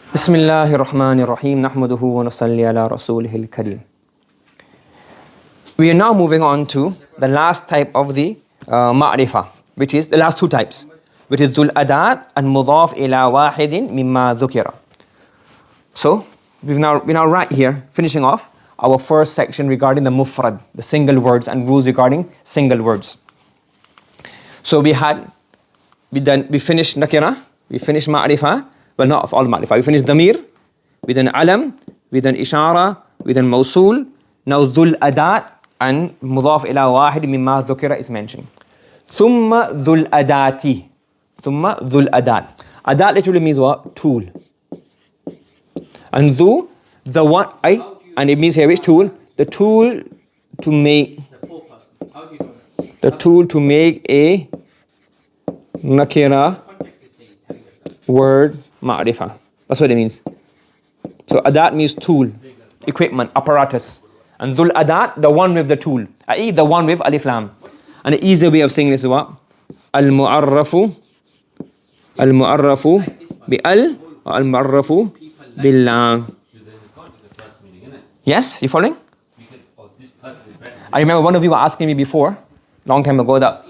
بسم الله الرحمن الرحيم نحمده ونصلي على رسوله الكريم. We are now moving on to the last type of the ma'rifah, which is the last two types, which is dhul adat and mudaf ila wahidin mimma dhukira. So we're now right here finishing off our first section regarding the mufrad, the single words and rules regarding single words. So we finished nakira, we finished ma'rifah. Well, not of all ma'rifah. We finished damir, we done alam, we done ishara, we done mawsool. Now dhul adat and mudaf ila wahid mimma dhukira is mentioned. Thumma dhul adati. Thumma dhul adat. Adat literally means what? Tool. And dhu, the one, and it means here which tool? The tool to make, the tool to make a nakira word ma'rifah. That's what it means. So adat means tool, equipment, apparatus. And dhul adat, the one with the tool, i.e. the one with Alif-Laam. And the easier way of saying this is what? Al-mu'arrafu bi-al or al-mu'arrafu bil-lam. Yes, you following? I remember one of you were asking me before, long time ago, that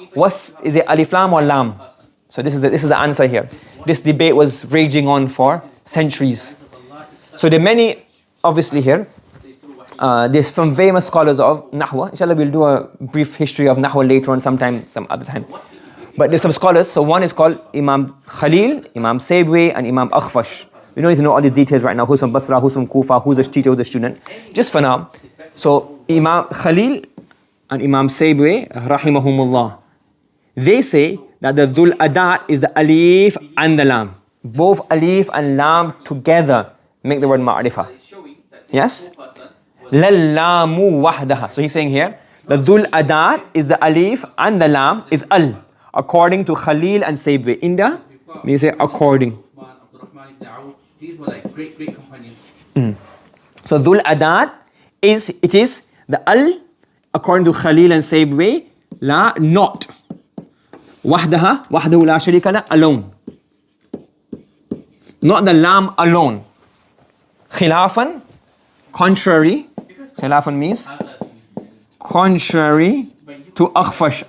is it Alif-Laam or Lam? So this is the answer here. This debate was raging on for centuries. So there are many, obviously here, there's some famous scholars of Nahwa. Inshallah, we'll do a brief history of Nahwa later on some other time. But there's some scholars. So one is called Imam Khalil, Imam Saybwi, and Imam Akhfash. We don't need to know all the details right now. Who's from Basra, who's from Kufa, who's the teacher, who's the student. Just for now. So Imam Khalil and Imam Saybwi, rahimahumullah, they say that the dhul adat is the alif and the lam. Both alif and lam together make the word ma'rifah. Yes? Lallamu wahdaha. So he's saying here, the dhul adat is the alif and the lam is al. According to Khalil and Saybwi. Inda, you say according. These were like great companions. So dhul adat is the al, according to Khalil and Saybwi, la, not. Wahdaha la sharika la, alone. Not the lam alone. Khilafan, contrary. Khilafan means contrary to Akhfash,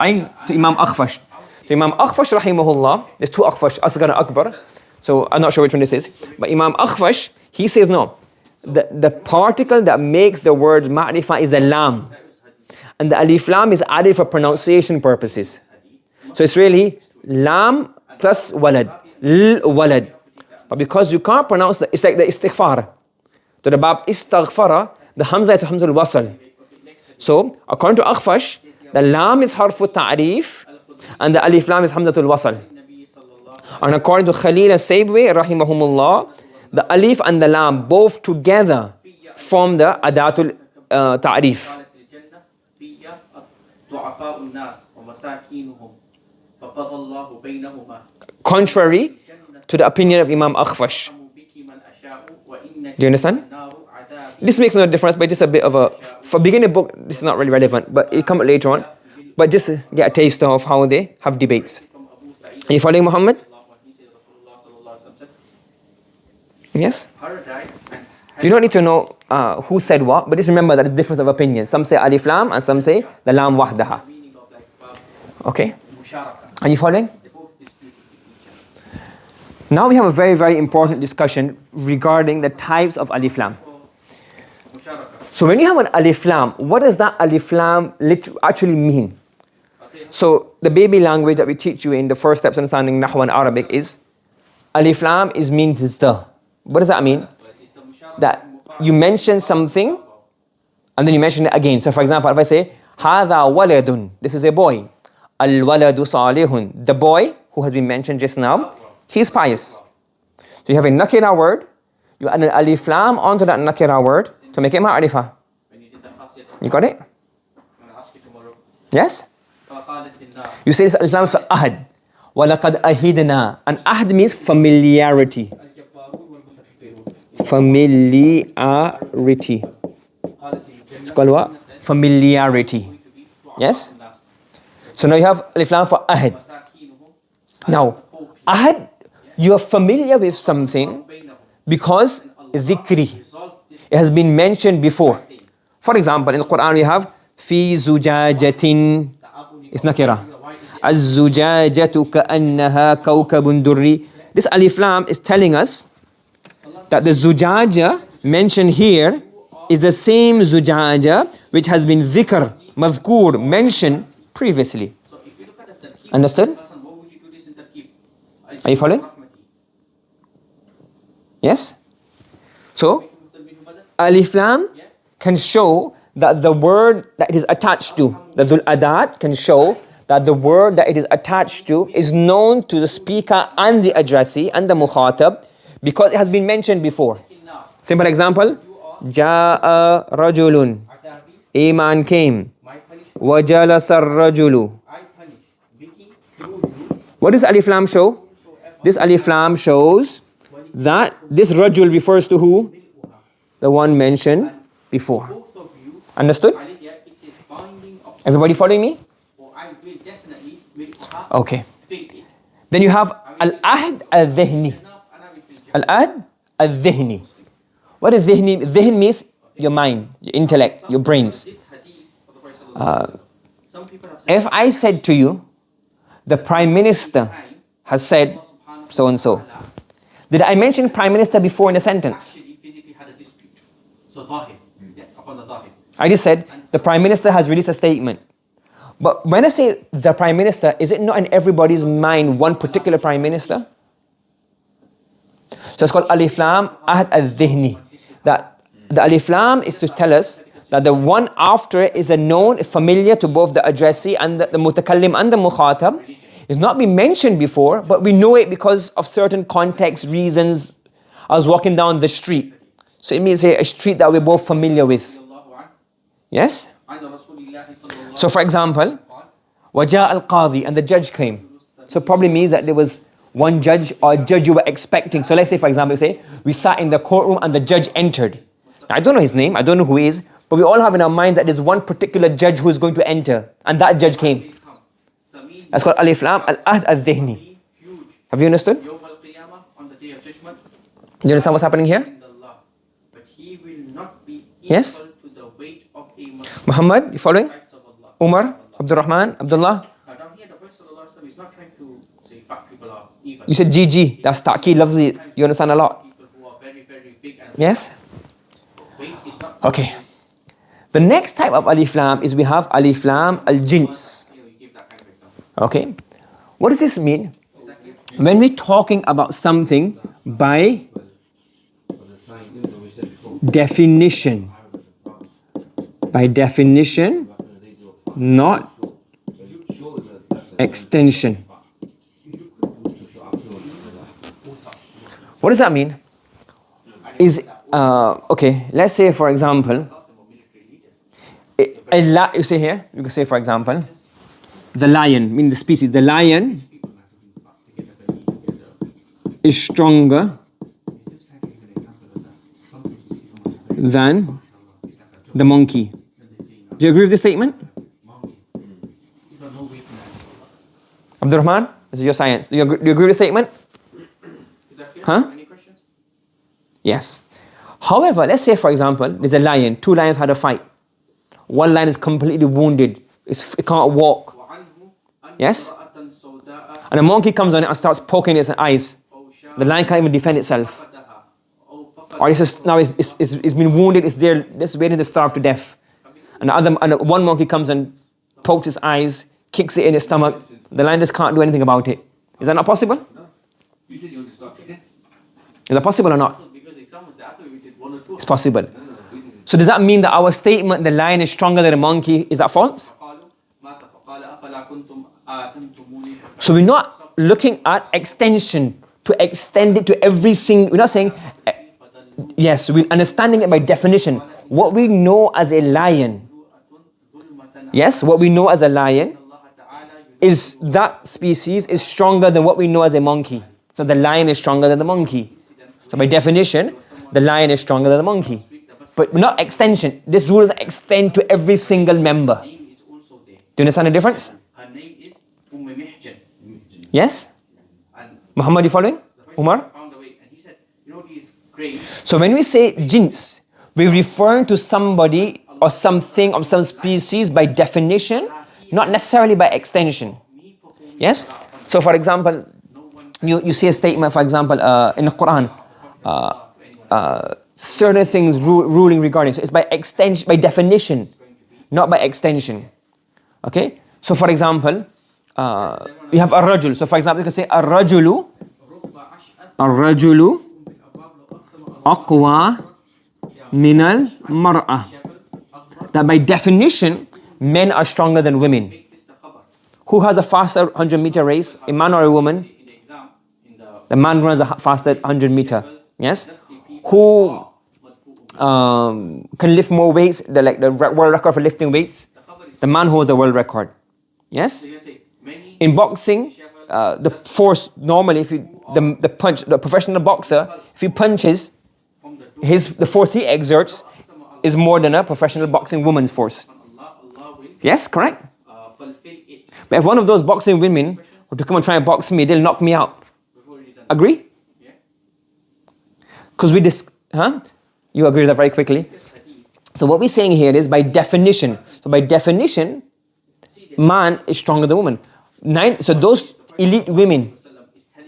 to Imam Akhfash. To Imam Akhfash rahimahullah, there's two Akhfash, Asghar and Akbar. So I'm not sure which one this is. But Imam Akhfash, he says no. The particle that makes the word ma'rifah is the lam. And the alif-lam is added for pronunciation purposes. So it's really lam plus walad, walad. But because you can't pronounce it's like the istighfar. To the bab istaghfara, the hamza is hamza al-wasl. So according to Akhfash, the lam is harfu ta'rif and the alif-lam is hamza al-wasl. And according to Khalil and Saybwi, rahimahumullah, the alif and the lam both together form the adatul ta'rif. Contrary to the opinion of Imam Akhfash. Do you understand? This makes no difference, but just a bit of for beginning book, this is not really relevant, but it comes later on. But just get a taste of how they have debates. Are you following Muhammad? Yes? You don't need to know who said what, but just remember that the difference of opinion. Some say alif lam and some say the lam wahdaha. Okay? Are you following? Now we have a very, very important discussion regarding the types of alif lam. So when you have an alif lam, what does that alif lam actually mean? So the baby language that we teach you in the first steps understanding Nahwa and Arabic is alif lam means the. What does that mean? That you mention something and then you mention it again. So for example, if I say هذا waladun, this is a boy. Al-waladu salihun, the boy who has been mentioned just now, he's pious. So you have a nakira word, you add an alif lam onto that nakira word to make it ma'rifah. You got it? Yes? You say this alif lam for ahad. وَلَقَدْ أَهِدْنَا. And ahad means familiarity. Familiarity. It's called what? Familiarity. Yes? So now you have alif lam for ahad. Now, ahad, you are familiar with something because dhikri. It has been mentioned before. For example, in the Quran we have fi zujajatin. It's nakira. Az-zujajatu ka'annaha kawkabun durri. This Alif-Laam is telling us that the zujaja mentioned here is the same zujaja which has been dhikr, madhkur, mentioned previously. Understood? Are you following? Yes? So, Alif-Laam can show that the word that it is attached to, the Al-Adat can show that the word that it is attached to is known to the speaker and the addressee and the mukhatab because it has been mentioned before. Simple example, Ja'a rajulun, a man came, wa jalasa rajulu. What does Alif-Laam show? This Alif-Laam shows that this rajul refers to who? The one mentioned before. Understood? Everybody following me? Okay. Then you have Al-Ahd Al-Dhihni. Al-Ahd Al-Dhihni. What is Dhihni? Dhihn means your mind, your intellect, your brains. If I said to you, the Prime Minister has said so and so. Did I mention Prime Minister before in a sentence? I just said the Prime Minister has released a statement. But when I say the Prime Minister, is it not in everybody's mind one particular Prime Minister? So it's called Alif-Laam Ahd Al-Dhihni. That the Alif-Laam is to tell us that the one after it is a known, familiar to both the addressee and the mutakallim and the mukhatab. It's not been mentioned before, but we know it because of certain context, reasons. I was walking down the street. So it means a street that we're both familiar with. Yes? So for example, Waja al-Qadi, and the judge came. So probably means that there was one judge or a judge you were expecting. So let's say for example, we sat in the courtroom and the judge entered. Now, I don't know his name, I don't know who he is, but we all have in our mind that there's one particular judge who is going to enter, and that judge came. That's called Alif-Laam Al-Ahd Al-Dhihni. Have you understood? Do you understand what's happening here? Yes? Muhammad, you following? Umar, Abdul Rahman, Abdullah. You said GG, that's ta'kid lafzi. You understand a lot? Yes? Okay. The next type of Alif-Laam is we have Alif-Laam Al-Jins. Okay. What does this mean? When we're talking about something by definition, not extension. What does that mean? Okay, let's say for example, you say here, you can say for example, the lion, meaning the species, the lion is stronger than the monkey. Do you agree with this statement? Abdul Rahman, this is your science. Do you agree with the statement? Huh? Any questions? Yes. However, let's say for example, there's a lion, two lions had a fight. One lion is completely wounded, it can't walk. Yes? And a monkey comes on it and starts poking its eyes. The lion can't even defend itself. Or now it's been wounded, it's there, just waiting to starve to death. And one monkey comes and pokes its eyes, kicks it in its stomach. The lion just can't do anything about it. Is that not possible? Is that possible or not? It's possible. So does that mean that our statement, the lion is stronger than a monkey, is that false? So we're not looking at extension, to extend it to every single, we're not saying, yes, we're understanding it by definition. What we know as a lion, yes, what we know as a lion is that species is stronger than what we know as a monkey. So the lion is stronger than the monkey. So by definition, the lion is stronger than the monkey. But not extension. This rule doesn't extend to every single member. Do you understand the difference? Yes? Muhammad, you following? Umar? great. So when we say jins, we're referring to somebody or something of some species by definition, not necessarily by extension. Yes? So for example, you see a statement, for example, in the Quran, certain things ruling regarding. So it's by extension, by definition, not by extension. Okay? So for example, we have a rajul. So for example, you can say a rajulu aqwa minal mar'ah. That by definition, men are stronger than women. Who has a faster 100-meter race, a man or a woman? The man runs a faster 100-meter. Yes? Who can lift more weights, the world record for lifting weights? The man holds the world record. Yes? In boxing, the force normally, if the professional boxer, if he punches, the force he exerts is more than a professional boxing woman's force. Yes, correct? But if one of those boxing women were to come and try and box me, they'll knock me out. Agree? Because you agree with that very quickly. So what we're saying here is by definition. So by definition, man is stronger than woman. So those elite women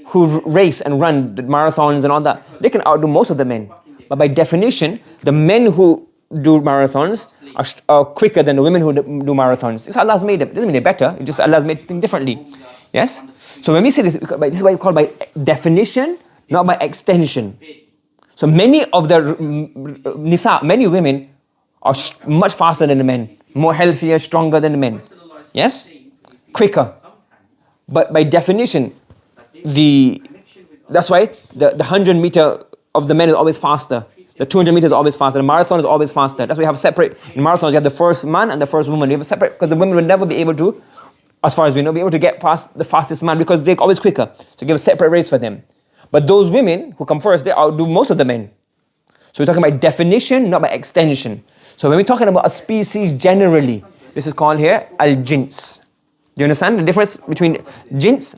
who race and run the marathons and all that, they can outdo most of the men. But by definition, the men who do marathons are quicker than the women who do marathons. This Allah's made it. It doesn't mean they're better. It just Allah's made things differently. Yes? So when we say this, this is what we call by definition, not by extension. So many of the nisa, many women are much faster than the men, more healthier, stronger than the men. Yes? Quicker. But by definition, that's why the 100-meter of the men is always faster. The 200 meters is always faster. The marathon is always faster. That's why you have separate. In marathons, you have the first man and the first woman. You have a separate, because the women will never be able to, as far as we know, be able to get past the fastest man because they're always quicker. So give a separate race for them. But those women who come first, they outdo most of the men. So we're talking about definition, not by extension. So when we're talking about a species generally, this is called here al-jins. Do you understand the difference between jins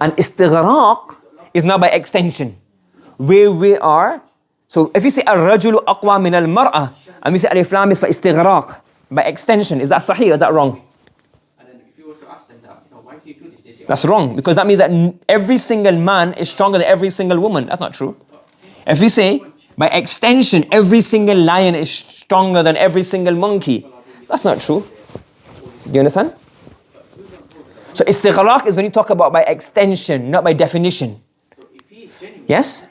and istighraq? Is not by extension. Where we are. So if you say ar-rajulu aqwa min al-mar'ah and we say Alif-Laam is for istighraq, by extension, is that sahih or is that wrong? And then if you were to ask them that, why do you do this? They say, that's wrong, because that means that every single man is stronger than every single woman. That's not true. If we say by extension, every single lion is stronger than every single monkey, that's not true. Do you understand? So istighraq is when you talk about by extension, not by definition. Yes?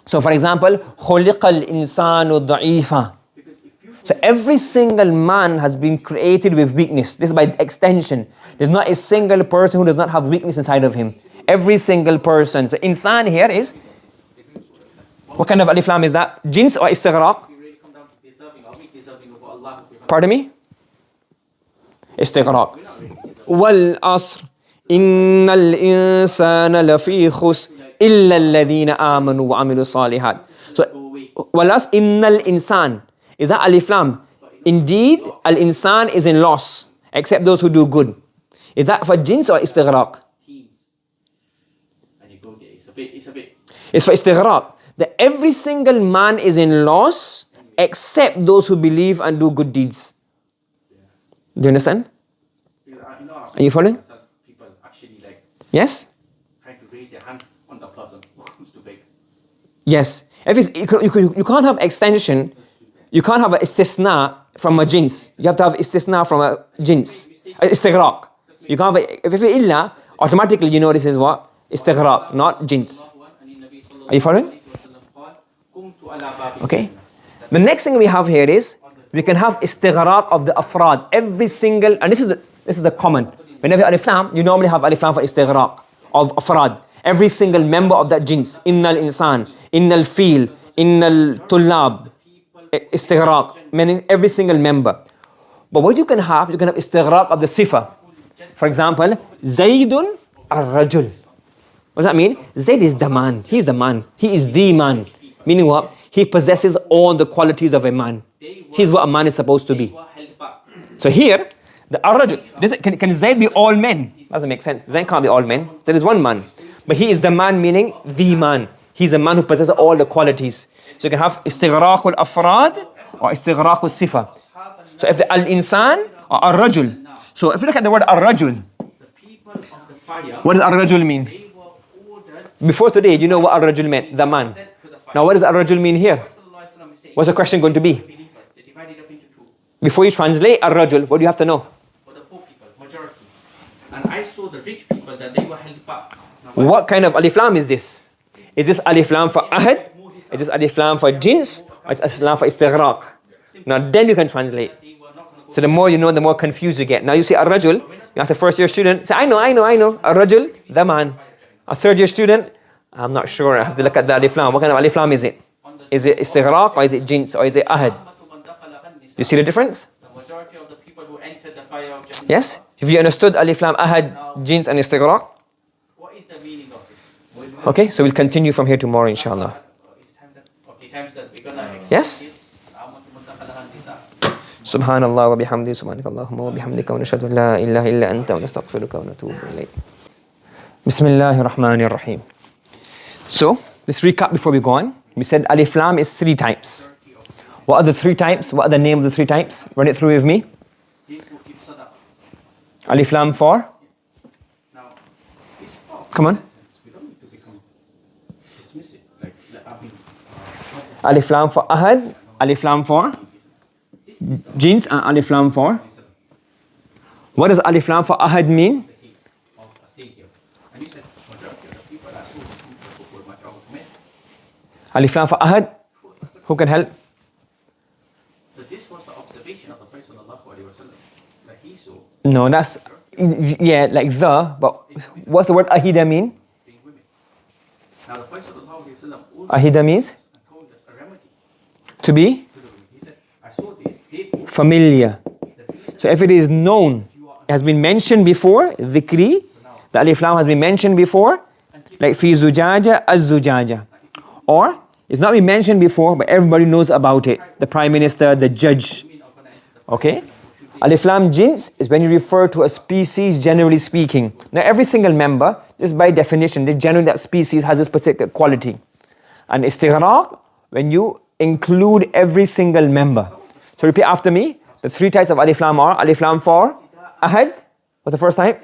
So for example, خُلِقَ الْإِنسَانُ ضَعِيفًا. So every single man has been created with weakness. This is by extension. There's not a single person who does not have weakness inside of him. Every single person. So insan here is, what kind of alif-lam is that? Jins or istighraq? Pardon me? Istighraq. وَالْأَصْرِ إِنَّ الْإِنسَانَ لَفِي خُسْرٍ إِلَّا الَّذِينَ آمَنُوا وَعَمِلُوا الصَّالِحَاتِ. So, وَالْأَصْرِ إِنَّ الْإِنسَانِ. Is that alif-lam? Indeed, al-insan is in loss, except those who do good. Is that for jins or istighraq? It's for istighraq. That every single man is in loss, except those who believe and do good deeds. Do you understand? Are you following? People actually yes? trying to raise their hand on the person who's too big. Yes. If it's, you can't have extension, you can't have an istisna from a jins. You have to have istisna from a jins. Istighraq. You can't have if it's illa, automatically you know this is what? Istighraq, not jins. Are you following? Okay. The next thing we have here is, we can have istighraq of the afrad. Every single, and this is the common. Whenever alif-lam, you normally have alif-lam for istighraq of afrad. Every single member of that jins. Innal insan, innal fil, innal tullab. Istighraq, meaning every single member. But what you can have istighraq of the sifa. For example, Zaydun ar-rajul. What does that mean? Zayd is the man. He is the man. He is the man. Meaning what? He possesses all the qualities of a man. He's what a man is supposed to be. So here, the ar-rajul, can Zayd be all men? Doesn't make sense. Zayd can't be all men. There is one man. But he is the man, meaning the man. He's a man who possesses all the qualities. So you can have istighraq al-afrad or istighraq al-sifa. So if the al-insan or al-rajul. So if you look at the word al-rajul, The people of the fire, what does al-rajul mean? they were ordered Before today, do you know what al-rajul meant? The man. sent to the fire. Now what does al-rajul mean here? Prophet sallallahu alaihi wasallam is saying, What's the question going to be? believers, they divided up into two. Before you translate al-rajul, what do you have to know? For the poor people, majority. And I saw the rich people that they were held back. Now, What kind of alif-lam is this? Is this alif-lam for ahad? Is this alif-lam for jins? Or is alif-lam for istighraq? Now then you can translate. they were not going to So the more you know, the more confused you get. Now you see al-rajul, you ask a first year student, say, I know. Al-rajul, the man. A third year student, I'm not sure, I have to look at the alif-lam. What kind of alif-lam is it? Is it istighraq or is it jins or is it ahad? You see the difference? The majority of the people who entered the fire of Jannah. Yes? Have you understood alif-lam, ahad, jins and istighraq? What is the meaning of this? Okay, so we'll continue from here tomorrow, inshallah. It's time that, okay, times that we're gonna explain Yes? this. سبحان الله وبحمده سبحانك اللهم وبحمدك ونشهد أن لا إله إلا أنت ونستغفرك ونتوب إليك. بسم الله الرحمن الرحيم. So, let's recap before we go on. We said Alif Lam is 3 types. What are the 3 types? What are the name of the 3 types? Run it through with me. Alif Lam for? Come on. We don't need to become dismissive. Like, Alif Lam for Ahad. Alif Lam for? Jins and Alif Lam for? What does Alif Lam for Ahad mean? Alif Lam for Ahad. Who can help? So this was the observation of the Prophet sallallahu alaihi wasallam that he saw No, that's, yeah, like the, but what's the word Ahida mean? being women. Now the Prophet sallallahu alaihi wasallam also Ahida means told us a remedy to be to the women. He said, I saw this, therefore familiar. So if it is known, it has been mentioned before, dhikri, the Alif Lam has been mentioned before, like fi zujaja, az-zujaja. Or, it's not been mentioned before, but everybody knows about it. The Prime Minister, the judge. Okay? Alif Lam jins is when you refer to a species, generally speaking. Now every single member, just by definition, generally that species has this particular quality. And istighraq, when you include every single member. So repeat after me. The 3 types of Alif Lam are Alif Lam for Ahad. What's the first type?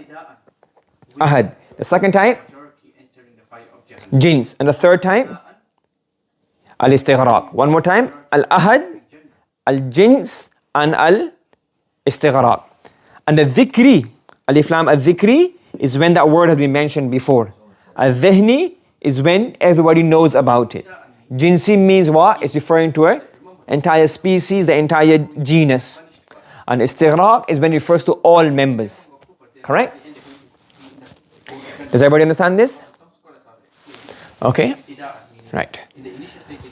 Ahad. The second type? majority entering the fire of Jannah. Jins. And the third type? Al-istighraq. One more time. Al-ahad, al-jins, and al-istighraq. And the dhikri, Alif Lam al-dhikri, is when that word has been mentioned before. Al-dhihni is when everybody knows about it. Jinsi means what? It's referring to an entire species, the entire genus. And istighraq is when it refers to all members. Correct? Does everybody understand this? Okay? Right.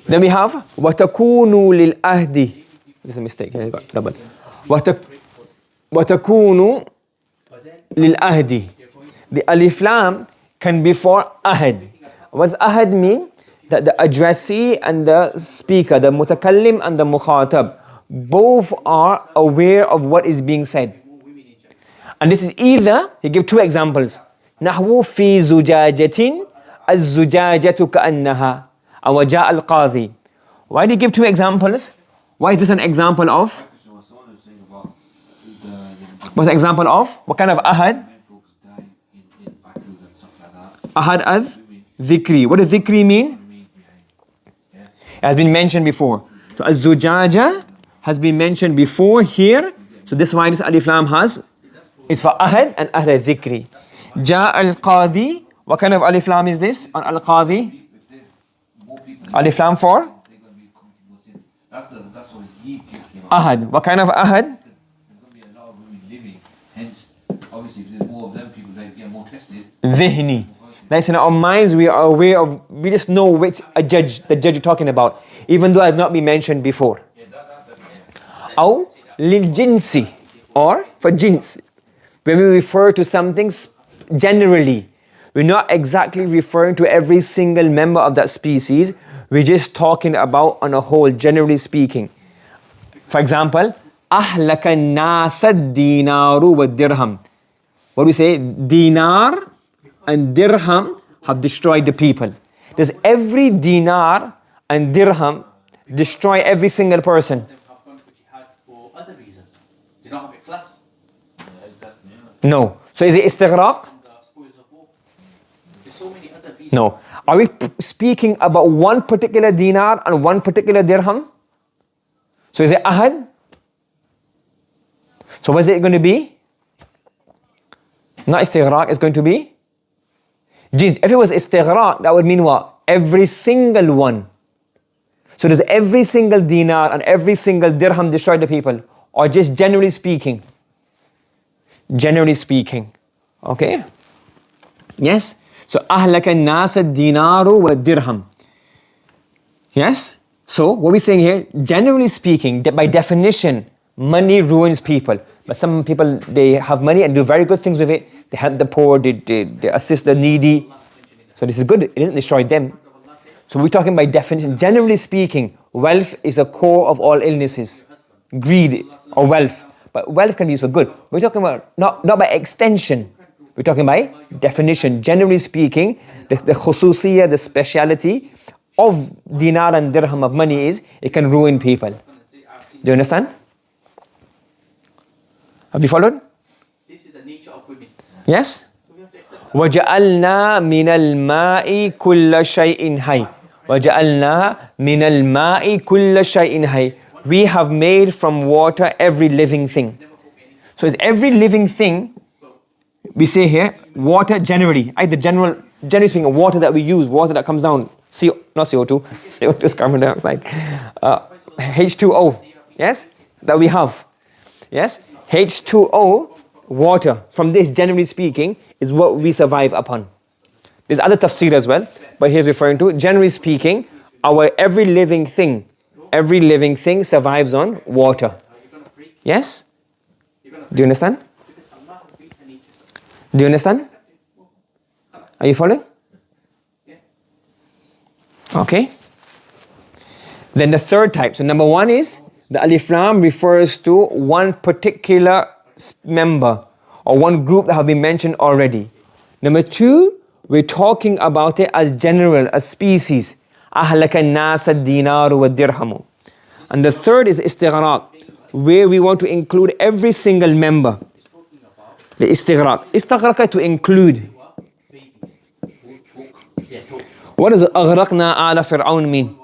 Then we have وَتَكُونُوا لِلْأَهْدِ. This is a mistake. Here I got double. وَتَكُونُوا لِلْأَهْدِ. The Alif Lam can be for Ahad. What does Ahad mean? That the addressee and the speaker, the mutakallim and the mukhatab, both are aware of what is being said. And this is either, he gives 2 examples. نحو في زجاجة الزجاجة كأنها أو جاء القاضي. Why do you give 2 examples? Why is this an example of? What's the example of? What kind of ahad? Ahad ad dhikri. What does dhikri mean? It has been mentioned before. So az-zujaja has been mentioned before here. So this is why this Alif Lam has is for ahad and ahad dhikri. Ja al-qadi. What kind of Alif Lam is this on al-qadi? Alif Lam for? Ahad. What kind of ahad? Dhihni. That's in our minds, we are aware of, we just know which the judge you're talking about, even though it has not been mentioned before. Aw lil jinsi, or for jins. When we refer to something generally, we're not exactly referring to every single member of that species. We're just talking about on a whole, generally speaking. For example, ahlaka nasa dinaru wa dirham. What do we say? Dinar and dirham have destroyed the people. Does every dinar and dirham destroy every single person? Them have gone to jihad for other reasons. They don't have a class. No. So is it istighraq? And the spoils of war. There's so many other reasons. No. Are we speaking about one particular dinar and one particular dirham? So is it ahad? So what is it going to be? Not istighraq, it's going to be jins. If it was istighraq, that would mean what? Every single one. So does every single dinar and every single dirham destroy the people? Or just generally speaking? Generally speaking. Okay? Yes? So ahlaka an-nas ad-dinaru wa dirham. Yes? So what we're saying here, generally speaking, by definition, money ruins people. But some people, they have money and do very good things with it. They help the poor, they assist the needy. So this is good, it doesn't destroy them. So we're talking by definition. Generally speaking, wealth is the core of all illnesses. Greed or wealth. But wealth can be used for good. We're talking about, not by extension. We're talking by definition. Generally speaking, the khususiyya, the speciality of dinar and dirham of money is, it can ruin people. Do you understand? Have you followed? This is the nature of women. Yes? So we have to accept that. وَجَعَلْنَا مِنَ الْمَاءِ كُلَّ شَيْءٍ حَيٍّ وَجَعَلْنَا مِنَ الْمَاءِ كُلَّ شَيْءٍ حَيٍّ. We have made from water every living thing. So it's every living thing, we say here, water generally. Generally speaking, water that we use, water that comes down, not CO2, CO2 is carbon dioxide, H2O, yes, that we have, yes, H2O, water, from this, generally speaking, is what we survive upon. There's other tafsir as well, but here's referring to, generally speaking, our every living thing survives on water. Yes? Do you understand? Do you understand? Are you following? Okay. Then the third type. So number one is the Alif-Laam refers to one particular member or one group that have been mentioned already. Number two, we're talking about it as general, as species. أَهْلَكَ النَّاسَ الدِّينَارُ وَالدِّرْهَمُ. And the third is istighraq, where we want to include every single member. The istighraq. Istighraq to include. What does أغرقنا آل فرعون mean?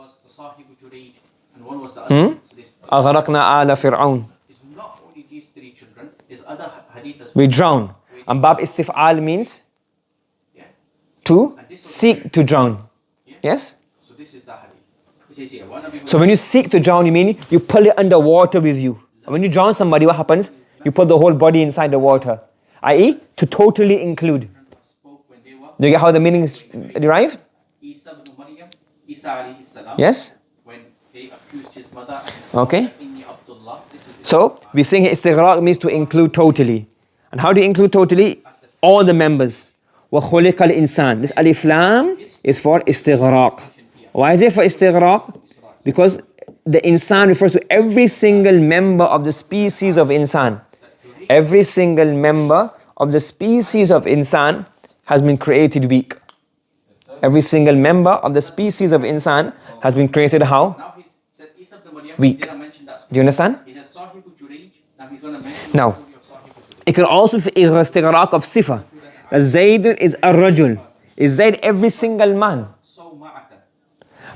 أغرقنا آل فرعون. It's not only these three children, there's other hadith as well. We drown. And bab istif'al means to seek to drown. Yes? So this is the hadith. It says here, one of you So when you seek to drown, you mean you pull it underwater with you. And when you drown somebody, what happens? You put the whole body inside the water. I.e., to totally include. spoke when they were Do you get how the meaning is derived? Isa ibn Maryam, Isa alayhi salam, Yes? when they accused his mother and his Okay. Inni Abdullah. This is So, we're saying here istighraq means to include totally. And how do you include totally? All the members. وَخُلِقَ الْإِنسان. This Alif-Laam is for istighraq. Why is it for istighraq? Because the insan refers to every single member of the species of insan. Every single member of the species of insan has been created weak. Every single member of the species of insan has been created how? now he said Isa ibn Maryam. Weak. He didn't mention that story. Do you understand? He said Sahibu Jurayj. Now he's going to mention Now, the story of Sahibu Jurayj. it can also be istighraq of sifa. That Zayd is a rajul. Is Zayd every single man? So ma'atan.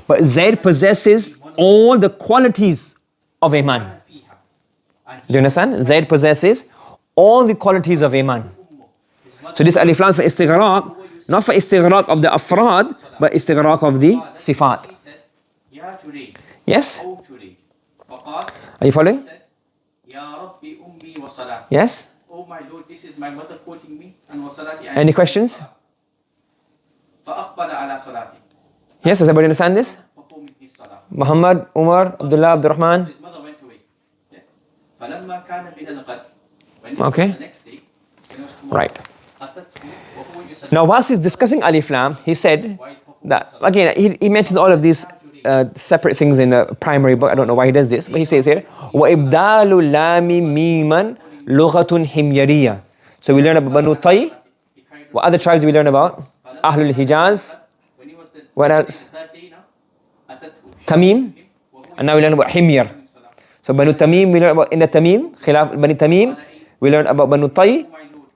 But Zayd possesses all the qualities of a man. Fiha. And Do you understand? Zayd possesses all the qualities of a man. So this Alif-Laam for istighraq, not for istighraq of the afrad, but istighraq of the sifat. he said, Ya Jurayj. Yes? O Jurayj. فقال, Are you following? he said, Ya Rabbi ummi wa salat. Yes? Oh my Lord, this is my mother quoting me and wa salati. Any questions? فأقبل على صلاتي. Yes, does everybody understand this? Performing his salah. Muhammad, Umar, Abdullah, Abdurrahman. His mother went away. Yeah. فلما كان من الغد. When it Okay. was the next day, it was tomorrow. Right. أتته وهو يصلي. Now, whilst he's discussing Alif-Lam, he said that, again, he mentioned all of these separate things in a primary book. I don't know why he does this, but he says here, وَإِبْدَالُ اللَّامِ مِيمًا لُغَةٌ حِمْيَرِيَّةٌ. So we learn about Banu Tay. What other tribes do we learn about? Ahlul Hijaz. When he was the What else? That day now, أتته Tamim. And now we learn about Himyar. So Banu Tamim, we learn about in the Tamim, Khilaf Bani Tamim. We learn about Banu Tay.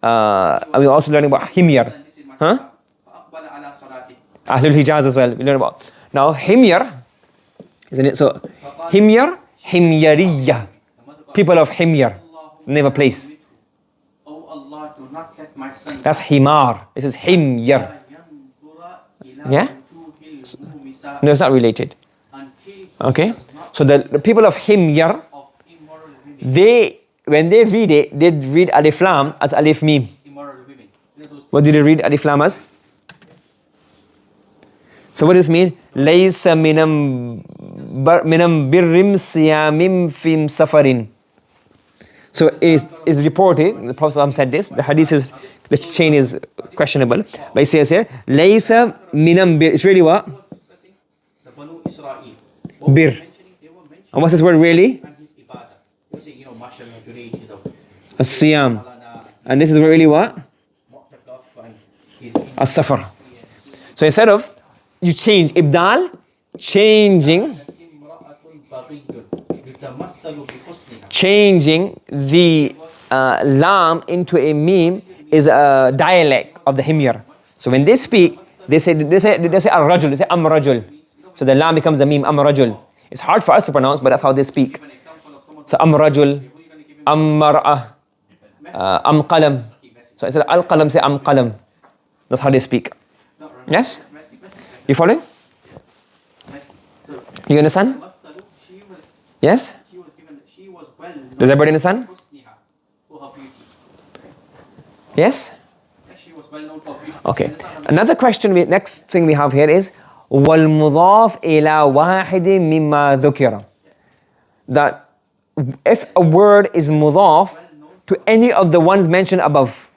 And we also learn about Himyar. Huh? فأقبل على صلاته. Ahlul Hijaz as well. We learn about. Now Himyar, isn't it? So Himyar, Himyariya. People of Himyar. It's the name of a place. Oh Allah, do not let my son That's Himar. This is Himyar. Yeah? No, it's not related. Okay? So the people of Himyar, when they read it, they read Alif-Laam as Alif-Mim. What did they read Alif-Laam as? So what does this mean? Laysa minam birrim siyamim fim safarin. So it is reported, the Prophet said this, the hadith is, the chain is questionable, but it says here, Laysa minam bir, it's really what? Bir. And what's this word really? As-siyam. And this is really what? As-safar. So instead of, you change ibdal, changing the lam into a meme is a dialect of the Himyar. So when they speak, they say ar-rajul, they say am-rajul. So the lam becomes the meme, am-rajul. It's hard for us to pronounce, but that's how they speak. So am-rajul, am-mar'ah, am-qalam. So instead of al-qalam, say am-qalam. That's how they speak. Yes? You following? You understand? Yes? Does everybody understand? Yes? Okay. Another question, next thing we have here is وَالْمُضَافِ إِلَى وَاحِدٍ مِمَّا ذُكِرَ. That if a word is mudaf to any of the ones mentioned above.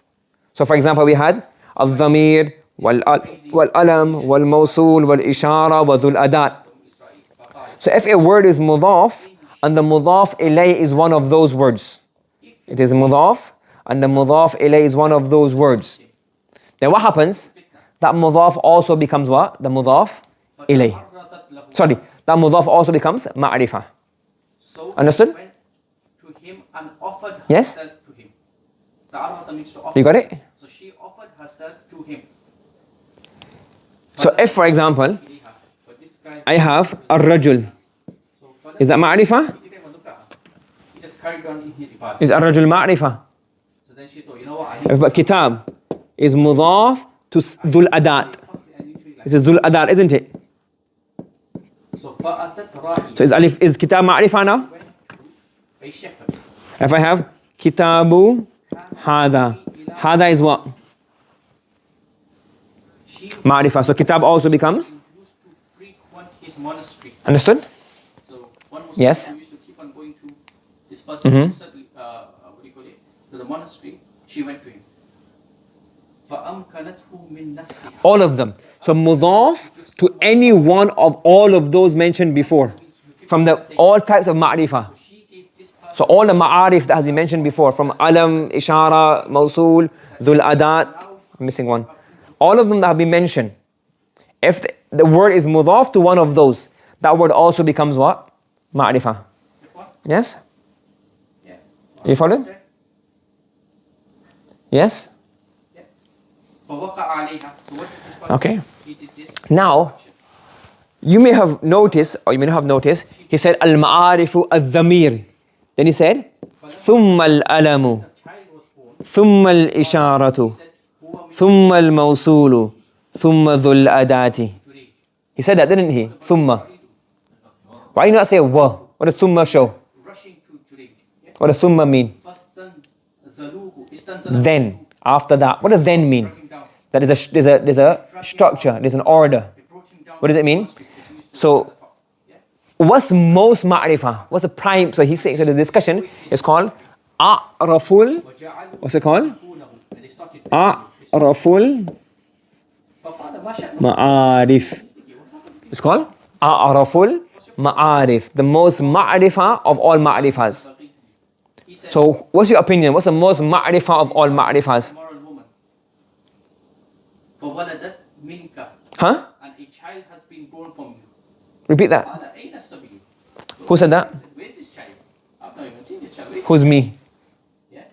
So for example, we had al-dhamir, wal-alam, wal-mawsul, wal-ishara, wa dhul-adat. So if a word is mudaf, and the mudaf ilay is one of those words. It is mudaf, and the mudaf ilay is one of those words. Then what happens? That mudaf also becomes what? The mudaf ilay. Sorry, that mudaf also becomes ma'rifah. Understood? To him and offered Yes? herself to him. Ta'arrata means to offer. You got it? So she offered herself to him. So if, for example, But this guy, I have ar-rajul. Is that ma'rifah? he didn't even look at her. He just carried on in his ibadah. Is ar-rajul ma'rifah? So then she thought, you know what, If a kitab is mudaf to dhul adat. This is dhul adat, isn't it? So فأتت راعي. So is kitab ma'rifah now? A shepherd. If I have kitabu hada. Hada is what? She Ma'rifah. So kitab also becomes. used to frequent his monastery. Understood? So one Muslim Yes. who used to keep on going to this person who said, what do you call it? To the monastery, she went to him. فأمكنته من نفسها. All of them. So mudaf to any one of all of those mentioned before. From the all types of ma'rifah. She gave this person So all the ma'arif that has been mentioned before, from alam, ishara, mawsul, dhul adat, I'm missing one. All of them that have been mentioned. If the word is mudaf to one of those, that word also becomes what? Ma'rifah. Yes? yeah. You following? Yes? فوقع عليها. So what did this person Okay. do? He did this. Now, you may have noticed, or you may not have noticed, he said al-ma'arifu al-dhamir. Then he said, ثُمَّ الْأَلَمُ Child was born. ثُمَّ الْإِشَارَةُ ثُمَّ الْمَوْصُولُ ثُمَّ ذُو الْأَدَاتِ. He said that, didn't he? ثُمَّ. Why you not say wa? What does thumma show? Rushing to Jurayj. Yeah. What does thumma mean? Then, after that. What does then mean? That there's a structure, there's an order. What does it mean? So, what's most ma'rifah? What's the prime? So he's saying, so the discussion is called a'raful. What's it called? A'raful ma'arif. It's called a'raful ma'arif. The most ma'rifah of all ma'rifahs. So, what's your opinion? What's the most ma'rifah of all ma'rifahs? Huh? child has been born from you. Repeat that. قال أين الصبي? Who said that? Where's this child? I've not even seen this child. Where's Who's me? Yeah.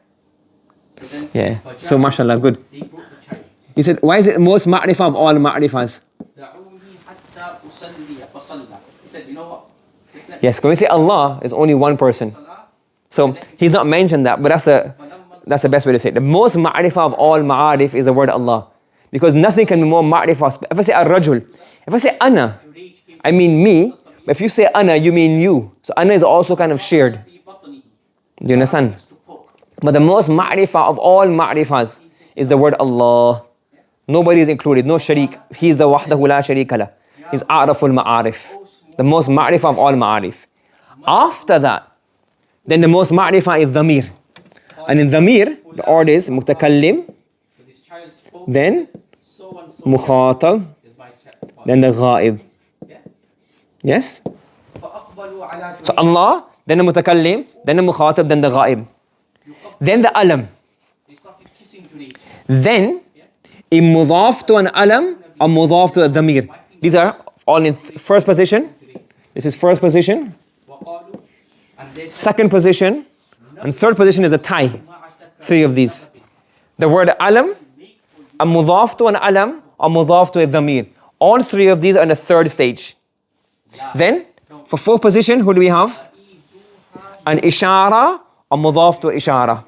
But then, Yeah. So mashallah, good. They brought the child. He said, why is it most ma'rifah of all ma'rifahs? دعوني حتى أصلي فصلى. He said, you know what? It's not Yes, when we say Allah, is only one person. salah. So he's not mentioned that, but that's the best way to say it. The most ma'rifah of all ma'arif is the word Allah. Because nothing can be more ma'rifah. If I say ar-rajul, if I say ana, I mean me. But if you say ana, you mean you. So ana is also kind of shared. Do you understand? But the most ma'rifah of all ma'rifahs is the word Allah. Nobody is included, no sharik. He is the wahdahu la sharika lah. He's a'raful ma'arif. The most ma'rifah of all ma'arif. After that, then the most ma'rifah is dhamir. And in dhamir, the order is mutakallim, This child spoke. then So and so mukhatab, is my child. then the ghaib. Yeah. Yes? فأقبلوا على So Allah, then the mutakallim, then the mukhatab, then the ghaib. Then the alam. They started kissing Junaid. Then, in mudaf to an alam or mudaf to a dhamir. These are all in first position. This is first position. وقالوا and they Second position. And third position is a tie. Three of these. The word alam, a mudaf to an alam, or mudaf to a dhamir. All three of these are in the third stage. Then, for fourth position, who do we have? An ishara, or mudaf to ishara.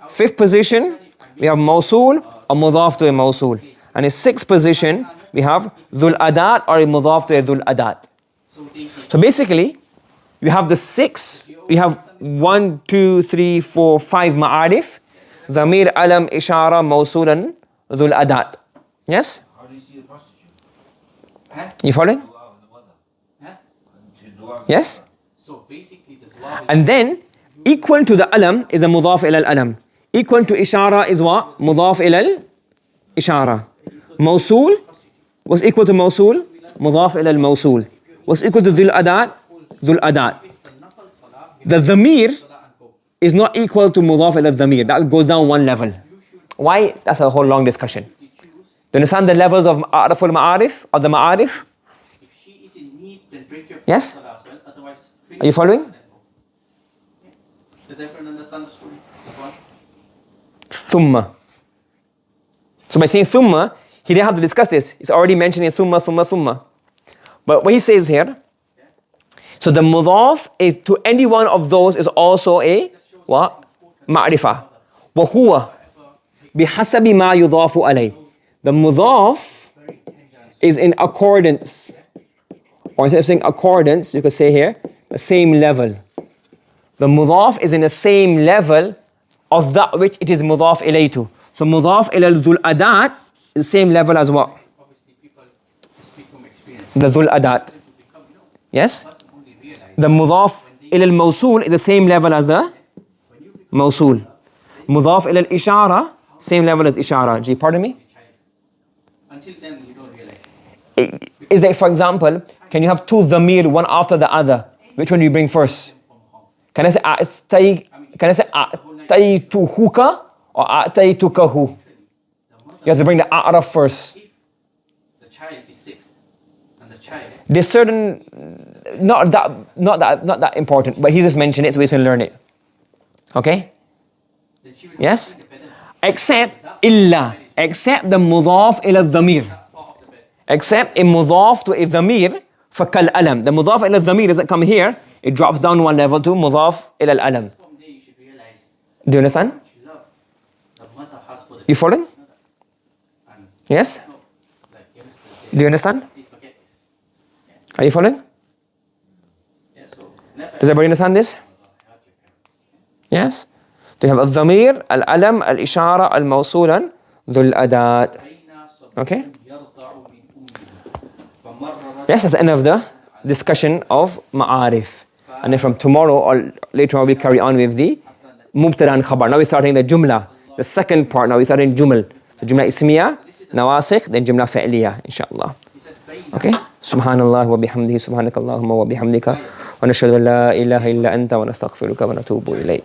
Fifth position, we have mawsul, or mudaf to a mawsul. And in sixth position, we have dhul adat, or a mudaf to a dhul adat. So basically, we have the six, we have 1, 2, 3, 4, 5 ma'arif, dhamir, alam, ishara, mawsul, and dhul adat. Yes? How do you see the prostitute? You following? Dua and the mother. Huh? And dua. Yes? So basically the dua And then, equal to the alam is a mudaf ila al-alam. Equal to ishara is what? Mudaf ila al-ishara. Mawsul was equal to mawsul, mudaf ila al-mawsul. Was equal to dhul adat, dhul adat. The dhamir is not equal to mudaf ila dhamir. That goes down one level. Why? That's a whole long discussion. Do you understand the levels of a'raful ma'arif, of the ma'arif? if she is in need, then break your Yes? salah as well. Otherwise, Are you following? Does everyone understand the story? The one? Thumma. So by saying thumma, he didn't have to discuss this. It's already mentioned in thumma, thumma, thumma. But what he says here, so the mudaf is to any one of those is also a what? Ma'rifah. وَهُوَ بِحَسَبِ مَا يُضَافُ عَلَيْهِ. The mudaf is in accordance. Or instead of saying accordance, you could say here, the same level. The mudaf is in the same level of that which it is mudaf ilaytu. So mudaf ila dhul adat is the same level as what? Obviously, people speak from experience. The dhul adat. Yes? Person only realize The mudaf ila al-mawsul is the same level as the mawsul. Mudaf ila al-ishara, same level as ishara. Gee, pardon me? until then you don't realize. Is there, for example, can you have two dhamir, one after the other? Which one do you bring first? Can I say a'taytuhuka or a'taytukahu? You have to bring the a'raf first. The child is sick, and the child There's certain, not that important, but he just mentioned it so we can learn it. Okay? then she will Yes? be independent Except illa, except the mudaf ila dhamir. part of the bed. Except in mudaf to a dhamir, fakal alam. The mudaf ila dhamir doesn't come here, it drops down one level to mudaf ila al-alam. From there you should realize Do you understand? much love the mother has for the You following? and Yes? no, like youngsters, Do you understand? they forget this. Are you following? Yeah, so never Does everybody understand this? Yes? Do you have al-dhamir, al-alam, al-ishara, al-mawsul, and dhul adat? Okay? يرضع من أمه فمررت Yes, that's the end of the discussion of ma'arif. And then from tomorrow or later on, we'll carry on with the mubtada and khabar. Now we're starting the jumla, the second part. Now we're starting jumal. The jumla ismiya, nawasikh, then jumla fa'liya, inshallah. Okay? Subhanallah wa bihamdihi, subhanakallahumma wa bihamdika, wa nashhadu an la ilaha illa anta wa nastaghfiruka wa natubu ilayk.